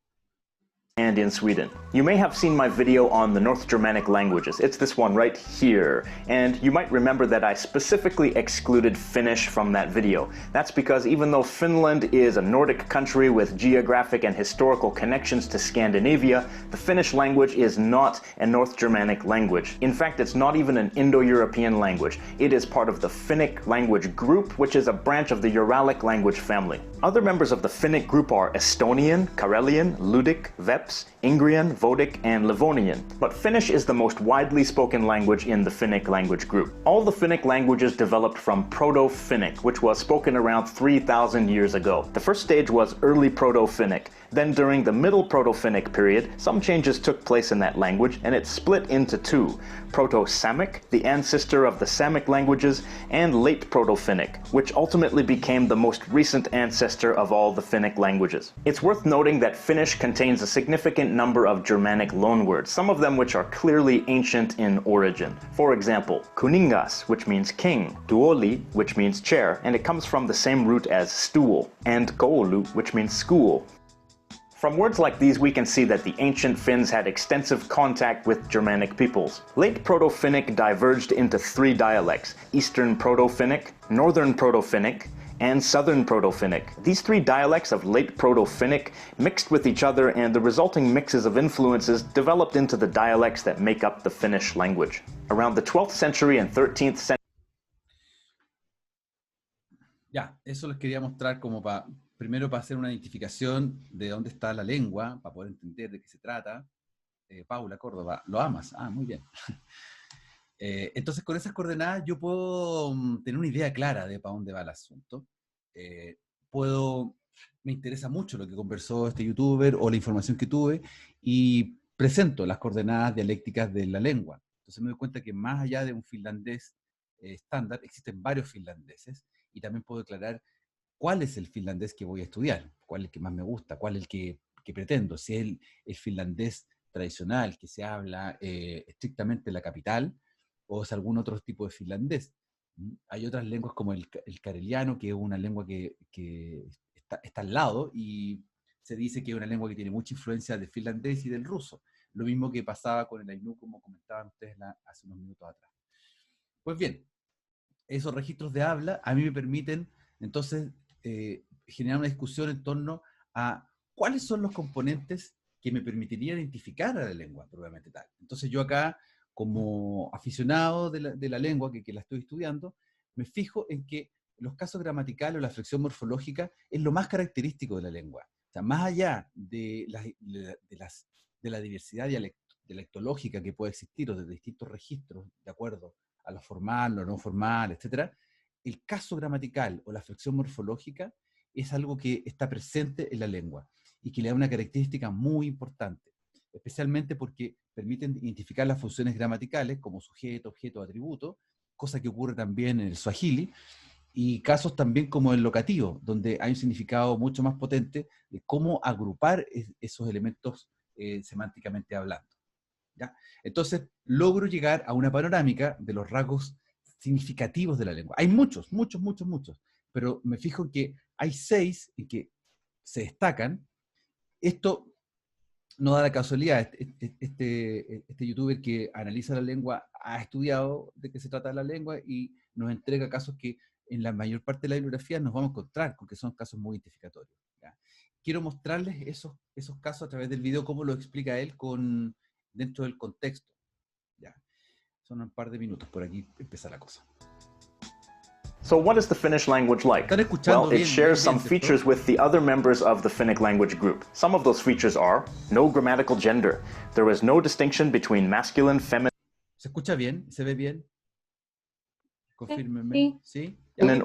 and in Sweden. You may have seen my video on the North Germanic languages. It's this one right here. And you might remember that I specifically excluded Finnish from that video. That's because even though Finland is a Nordic country with geographic and historical connections to Scandinavia, the Finnish language is not a North Germanic language. In fact, it's not even an Indo-European language. It is part of the Finnic language group, which is a branch of the Uralic language family. Other members of the Finnic group are Estonian, Karelian, Ludic, Veps, Ingrian, Vodic, and Livonian. But Finnish is the most widely spoken language in the Finnic language group. All the Finnic languages developed from Proto-Finnic, which was spoken around 3,000 years ago. The first stage was early Proto-Finnic. Then during the Middle Proto-Finnic period, some changes took place in that language, and it split into 2. Proto-Samic, the ancestor of the Samic languages, and Late Proto-Finnic, which ultimately became the most recent ancestor of all the Finnic languages. It's worth noting that Finnish contains a significant number of Germanic loanwords, some of them which are clearly ancient in origin. For example, kuningas, which means king, tuoli, which means chair, and it comes from the same root as stool, and koulu, which means school. From words like these, we can see that the ancient Finns had extensive contact with Germanic peoples. Late Proto-Finnic diverged into 3 dialects: Eastern Proto-Finnic, Northern Proto-Finnic, and Southern Proto-Finnic. These 3 dialects of Late Proto-Finnic mixed with each other, and the resulting mixes of influences developed into the dialects that make up the Finnish language. Around the 12th century and 13th century. Ya, eso les quería mostrar como primero para hacer una identificación de dónde está la lengua, para poder entender de qué se trata. Paula Córdoba, ¿lo amas? Ah, muy bien. Entonces, con esas coordenadas yo puedo tener una idea clara de para dónde va el asunto. Me interesa mucho lo que conversó este youtuber o la información que tuve y presento las coordenadas dialécticas de la lengua. Entonces me doy cuenta que más allá de un finlandés estándar, existen varios finlandeses y también puedo declarar cuál es el finlandés que voy a estudiar, cuál es el que más me gusta, cuál es el que pretendo, si es el finlandés tradicional que se habla estrictamente en la capital o es algún otro tipo de finlandés. Hay otras lenguas como el kareliano, que es una lengua que está al lado y se dice que es una lengua que tiene mucha influencia del finlandés y del ruso. Lo mismo que pasaba con el ainu, como comentaban ustedes hace unos minutos atrás. Pues bien, esos registros de habla a mí me permiten entonces generar una discusión en torno a cuáles son los componentes que me permitirían identificar a la lengua propiamente tal. Entonces yo acá, como aficionado de la lengua que la estoy estudiando, me fijo en que los casos gramaticales o la flexión morfológica es lo más característico de la lengua. O sea, más allá de la diversidad dialectológica que puede existir o de distintos registros, de acuerdo a lo formal, lo no formal, etc., el caso gramatical o la flexión morfológica es algo que está presente en la lengua y que le da una característica muy importante, especialmente porque permiten identificar las funciones gramaticales como sujeto, objeto, atributo, cosa que ocurre también en el Swahili, Y casos también como el locativo, donde hay un significado mucho más potente de cómo agrupar esos elementos semánticamente hablando. ¿Ya? Entonces, logro llegar a una panorámica de los rasgos significativos de la lengua. Hay muchos, pero me fijo en que hay 6 en que se destacan. Esto no da la casualidad. Este youtuber que analiza la lengua ha estudiado de qué se trata la lengua y nos entrega casos que en la mayor parte de la bibliografía nos vamos a encontrar, porque son casos muy identificatorios. ¿Ya? Quiero mostrarles esos casos a través del video, cómo lo explica él dentro del contexto. ¿Ya? Son un par de minutos, por aquí empieza la cosa. So what is the Finnish language like? Well, it shares some features with the other members of the Finnic language group. Some of those features are no grammatical gender. There is no distinction between masculine, feminine, ¿Se escucha bien? ¿Se ve bien? Confírmenme. ¿Sí?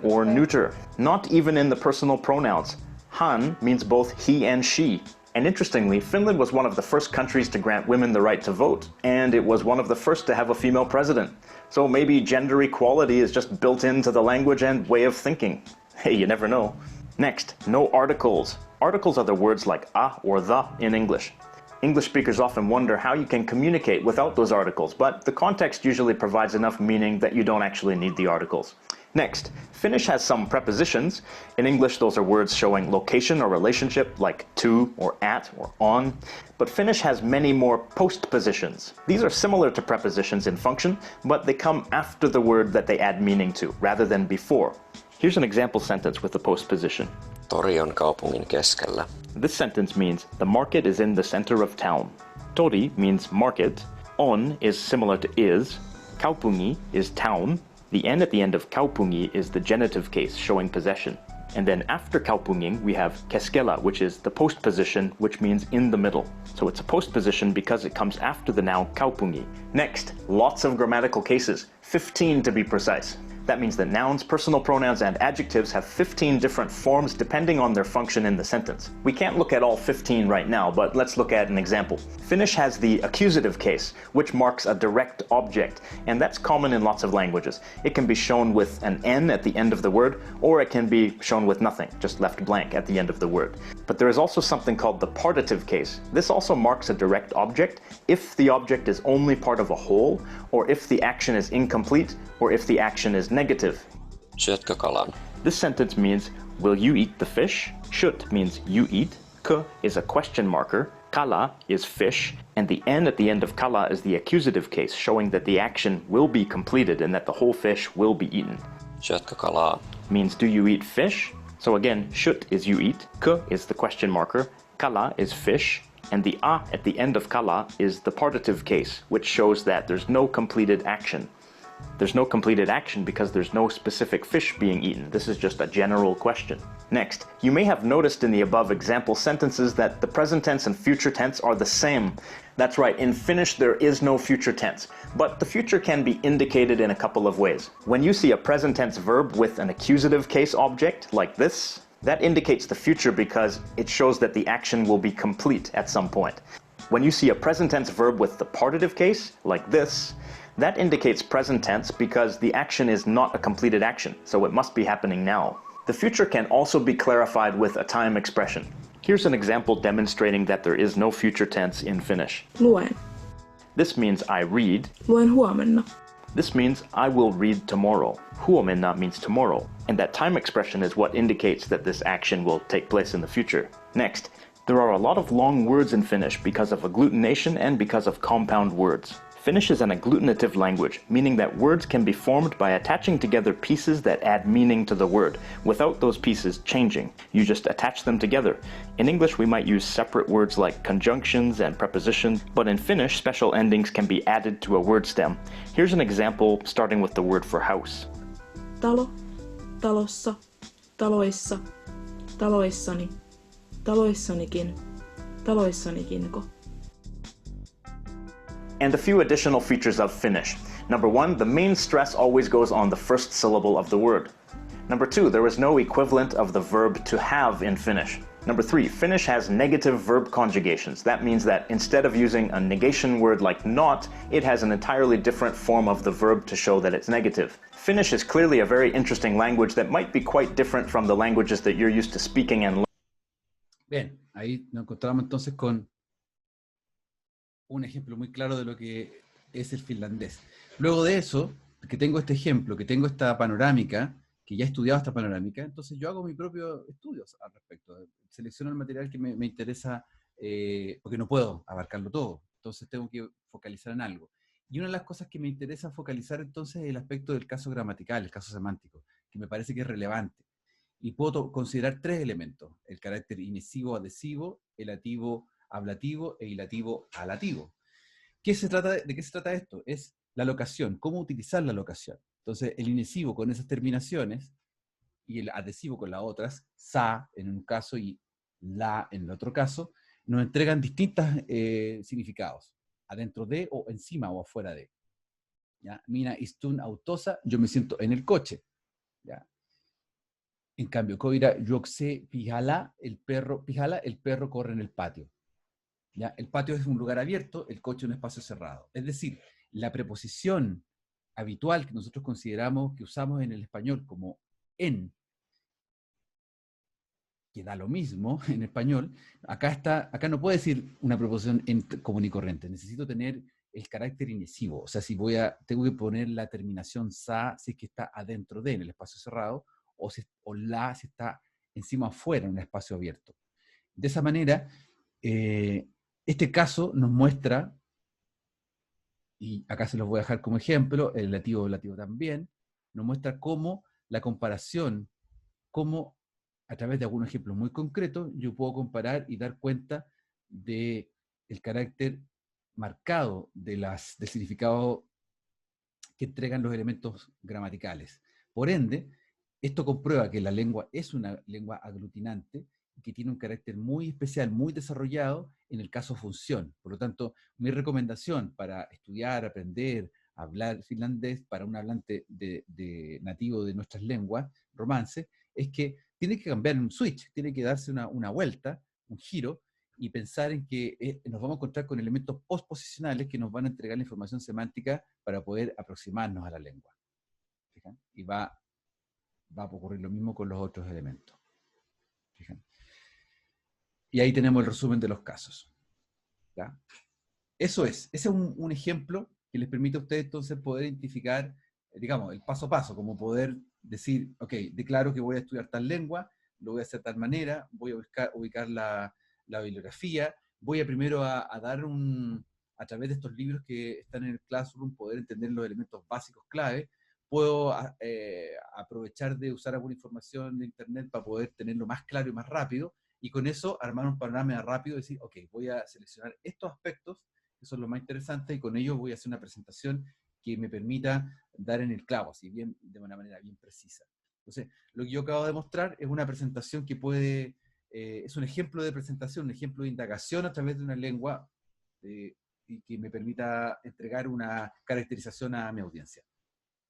or neuter. Not even in the personal pronouns. Han means both he and she. And interestingly, Finland was one of the first countries to grant women the right to vote, and it was one of the first to have a female president. So maybe gender equality is just built into the language and way of thinking. Hey, you never know. Next, no articles. Articles are the words like a or the in English. English speakers often wonder how you can communicate without those articles, but the context usually provides enough meaning that you don't actually need the articles. Next, Finnish has some prepositions. In English, those are words showing location or relationship, like to or at or on. But Finnish has many more postpositions. These are similar to prepositions in function, but they come after the word that they add meaning to, rather than before. Here's an example sentence with a postposition. Tori on kaupungin keskellä. This sentence means the market is in the center of town. Tori means market. On is similar to is. Kaupungi is town. The N at the end of kaupungi is the genitive case showing possession. And then after kaupungin, we have keskellä, which is the postposition, which means in the middle. So it's a postposition because it comes after the noun kaupungi. Next, lots of grammatical cases, 15 to be precise. That means that nouns, personal pronouns, and adjectives have 15 different forms depending on their function in the sentence. We can't look at all 15 right now, but let's look at an example. Finnish has the accusative case, which marks a direct object, and that's common in lots of languages. It can be shown with an N at the end of the word, or it can be shown with nothing, just left blank at the end of the word. But there is also something called the partitive case. This also marks a direct object if the object is only part of a whole, or if the action is incomplete, or if the action is negative. Syötkö kalan? This sentence means, will you eat the fish? Syöt means you eat. K is a question marker. Kala is fish. And the N at the end of kala is the accusative case, showing that the action will be completed and that the whole fish will be eaten. Syötkö kalaa? Means, do you eat fish? So again, syöt is you eat. K is the question marker. Kala is fish. And the a at the end of kala is the partitive case, which shows that there's no completed action. There's no completed action because there's no specific fish being eaten. This is just a general question. Next, you may have noticed in the above example sentences that the present tense and future tense are the same. That's right, in Finnish there is no future tense, but the future can be indicated in a couple of ways. When you see a present tense verb with an accusative case object, like this, that indicates the future because it shows that the action will be complete at some point. When you see a present tense verb with the partitive case, like this, that indicates present tense because the action is not a completed action, so it must be happening now. The future can also be clarified with a time expression. Here's an example demonstrating that there is no future tense in Finnish. Luen. This means I read. Luen huomenna. This means I will read tomorrow. Huomenna means tomorrow, and that time expression is what indicates that this action will take place in the future. Next, there are a lot of long words in Finnish because of agglutination and because of compound words. Finnish is an agglutinative language, meaning that words can be formed by attaching together pieces that add meaning to the word, without those pieces changing. You just attach them together. In English, we might use separate words like conjunctions and prepositions, but in Finnish, special endings can be added to a word stem. Here's an example starting with the word for house. Talo, talossa, taloissa, taloissani, taloissanikin, taloissanikinko. And a few additional features of Finnish. Number one, the main stress always goes on the first syllable of the word. Number two, there is no equivalent of the verb to have in Finnish. Number 3, Finnish has negative verb conjugations. That means that instead of using a negation word like not, it has an entirely different form of the verb to show that it's negative. Finnish is clearly a very interesting language that might be quite different from the languages that you're used to speaking and learning. Bien, ahí nos encontramos entonces con un ejemplo muy claro de lo que es el finlandés. Luego de eso, que tengo este ejemplo, que tengo esta panorámica, que ya he estudiado esta panorámica, entonces yo hago mi propio estudio al respecto. Selecciono el material que me interesa, porque no puedo abarcarlo todo, entonces tengo que focalizar en algo. Y una de las cosas que me interesa focalizar entonces es el aspecto del caso gramatical, el caso semántico, que me parece que es relevante. Y puedo considerar 3 elementos: el carácter inesivo-adhesivo, el ativo ablativo e ilativo alativo. ¿De qué se trata esto? Es la locación, cómo utilizar la locación. Entonces, el inesivo con esas terminaciones y el adhesivo con las otras, sa en un caso y la en el otro caso, nos entregan distintos significados, adentro de o encima o afuera de. ¿Ya? Mina istun autosa, yo me siento en el coche. ¿Ya? En cambio, koira yokse pijala, el perro corre en el patio. ¿Ya? El patio es un lugar abierto, el coche es un espacio cerrado. Es decir, la preposición habitual que nosotros consideramos, que usamos en el español como en, que da lo mismo en español, acá no puedo decir una preposición en común y corriente, necesito tener el carácter inesivo, o sea, tengo que poner la terminación sa si es que está adentro de, en el espacio cerrado, o la si está encima afuera, en un espacio abierto. De esa manera, este caso nos muestra, y acá se los voy a dejar como ejemplo, el lativo también, nos muestra cómo la comparación, cómo a través de algunos ejemplos muy concretos, yo puedo comparar y dar cuenta del carácter marcado del significado que entregan los elementos gramaticales. Por ende, esto comprueba que la lengua es una lengua aglutinante, que tiene un carácter muy especial, muy desarrollado en el caso función. Por lo tanto, mi recomendación para estudiar, aprender, hablar finlandés para un hablante nativo de nuestras lenguas, romance, es que tiene que cambiar un switch, tiene que darse una vuelta, un giro, y pensar en que nos vamos a encontrar con elementos postposicionales que nos van a entregar la información semántica para poder aproximarnos a la lengua. ¿Fijan? Y va a ocurrir lo mismo con los otros elementos. ¿Fijan? Y ahí tenemos el resumen de los casos. ¿Ya? Ese es un ejemplo que les permite a ustedes entonces poder identificar, digamos, el paso a paso, como poder decir, ok, declaro que voy a estudiar tal lengua, lo voy a hacer de tal manera, voy a ubicar la bibliografía, voy a primero a dar a través de estos libros que están en el Classroom, poder entender los elementos básicos clave, puedo aprovechar de usar alguna información de internet para poder tenerlo más claro y más rápido, y con eso armar un panorama rápido y decir, ok, voy a seleccionar estos aspectos que son los más interesantes, y con ellos voy a hacer una presentación que me permita dar en el clavo, así bien, de una manera bien precisa. Entonces, lo que yo acabo de mostrar es una presentación que puede, es un ejemplo de presentación, un ejemplo de indagación a través de una lengua, y que me permita entregar una caracterización a mi audiencia.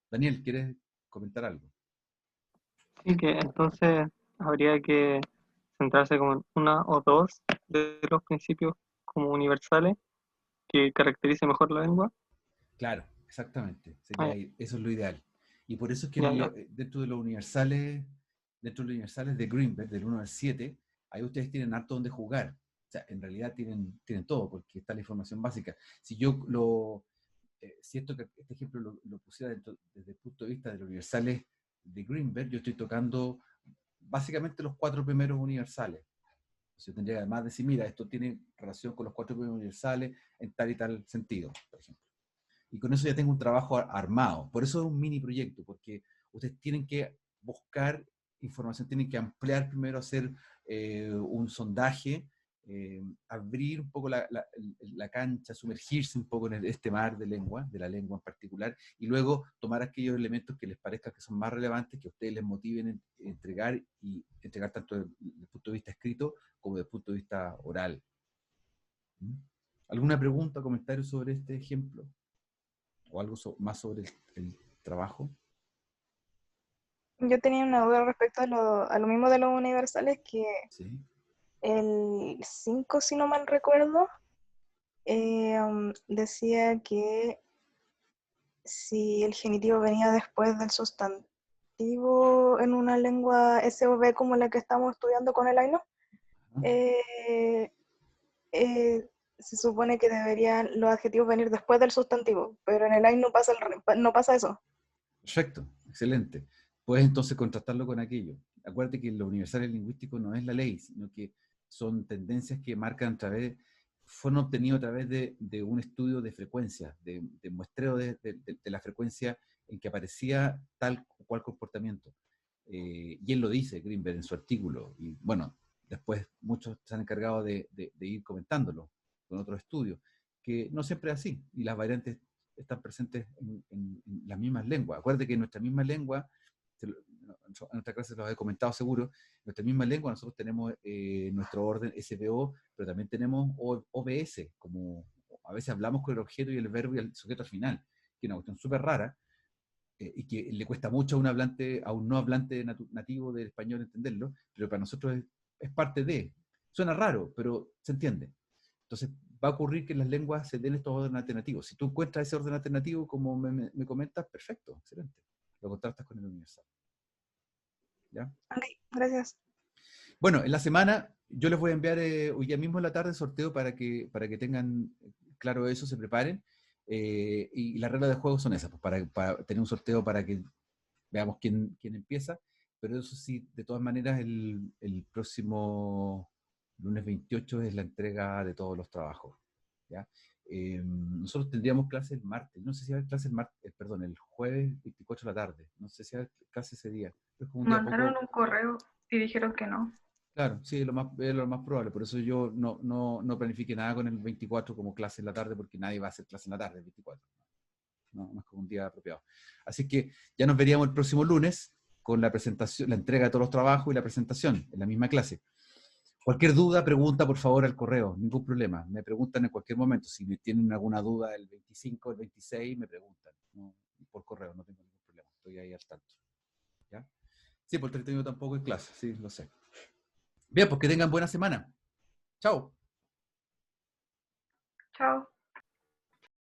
Daniel, ¿quieres comentar algo? Sí, que entonces habría que centrarse como en una o dos de los principios como universales que caracterice mejor la lengua. Claro, exactamente. Eso es lo ideal. Y por eso es que dentro de los universales de Greenberg, del 1 al 7, ahí ustedes tienen harto donde jugar. O sea, en realidad tienen todo, porque está la información básica. Si yo siento que este ejemplo lo pusiera desde el punto de vista de los universales de Greenberg, yo estoy tocando básicamente los 4 primeros universales. Yo tendría que además decir, mira, esto tiene relación con los 4 primeros universales en tal y tal sentido, por ejemplo. Y con eso ya tengo un trabajo armado. Por eso es un mini proyecto, porque ustedes tienen que buscar información, tienen que ampliar primero, hacer un sondaje, abrir un poco la cancha, sumergirse un poco en este mar de la lengua en particular, y luego tomar aquellos elementos que les parezca que son más relevantes, que a ustedes les motiven en entregar, y entregar tanto desde el punto de vista escrito como desde el punto de vista oral. ¿Alguna pregunta o comentario sobre este ejemplo? ¿O algo más sobre el trabajo? Yo tenía una duda respecto a lo mismo de los universales, que ¿Sí? el 5, si no mal recuerdo, decía que si el genitivo venía después del sustantivo en una lengua SOV como la que estamos estudiando con el Ainu, se supone que deberían los adjetivos venir después del sustantivo, pero en el Ainu no pasa eso. Perfecto, excelente. Puedes entonces contrastarlo con aquello. Acuérdate que lo universal lingüístico no es la ley, sino que son tendencias que marcan fueron obtenidas a través de un estudio de frecuencia, de muestreo de la frecuencia en que aparecía tal o cual comportamiento. Y él lo dice, Greenberg, en su artículo. Y bueno, después muchos se han encargado de ir comentándolo con otros estudios, que no siempre es así, y las variantes están presentes en las mismas lenguas. Acuérdate que en nuestra misma lengua, en nuestra clase los he comentado seguro, en nuestra misma lengua nosotros tenemos nuestro orden SVO, pero también tenemos OBS, como a veces hablamos con el objeto y el verbo y el sujeto al final, que es una cuestión súper rara, y que le cuesta mucho a un no hablante nativo del español entenderlo, pero para nosotros es parte de. Suena raro, pero se entiende. Entonces va a ocurrir que en las lenguas se den estos órdenes alternativos. Si tú encuentras ese orden alternativo, como me comentas, perfecto, excelente. Lo contrastas con el universal. ¿Ya? Ok, gracias. Bueno, en la semana yo les voy a enviar hoy día mismo en la tarde el sorteo para que tengan claro eso, se preparen. Y las reglas de juego son esas, pues, para tener un sorteo para que veamos quién empieza. Pero eso sí, de todas maneras, el próximo lunes 28 es la entrega de todos los trabajos. ¿Ya? Nosotros tendríamos clase el martes. No sé si va a haber clase el jueves 24 de la tarde. No sé si va a haber clase ese día. Es como un día Mandaron un correo y dijeron que no. Claro, sí, es lo más probable. Por eso yo no planifique nada con el 24 como clase en la tarde, porque nadie va a hacer clase en la tarde el 24. No es como un día apropiado. Así que ya nos veríamos el próximo lunes con la presentación, la entrega de todos los trabajos y la presentación en la misma clase. Cualquier duda, pregunta por favor al correo, ningún problema. Me preguntan en cualquier momento. Si tienen alguna duda el 25, el 26, me preguntan. ¿No? Por correo, no tengo ningún problema. Estoy ahí al tanto. ¿Ya? Sí, por el 31 tampoco hay clase, sí, lo sé. Bien, pues que tengan buena semana. Chao. Chao.